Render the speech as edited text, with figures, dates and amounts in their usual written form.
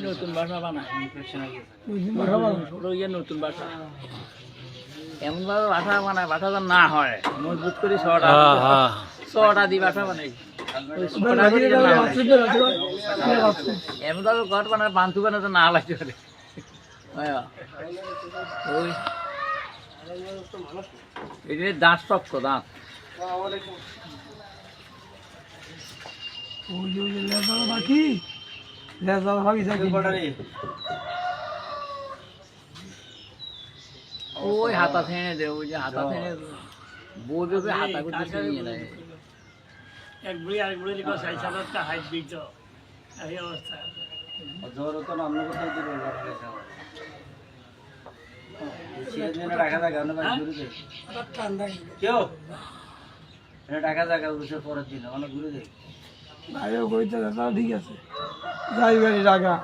নতুন বাসা বানায় নতুন বাসা এমন ভাবে বাসা বানায় বাসা যেন না হয় মজবুত করে ছটা দিয়ে বাসা বানাই এমন ভাবে ঘর বানায় বান্ধু বানাতে না লাগতে পারে ওই এই যে দাঁত শক্ত দাঁত ওই হাতা ছেড়ে দে ওই যে হাতা ছেড়ে বোঝবে হাতা করতে নিয়ে নেয় এক বুড়ি আরেক বুড়ি লিখো 60,000 হাইট দিত এই অবস্থা জ্বর তো নাম করতে দিল রাখা জায়গা না ঘুরে দে কেউ এটা টাকা জায়গা উঠে পরের দিন অনেক ঘুরে দে ভাইও কইতে ঠিক আছে যাই বাড়ি রাখা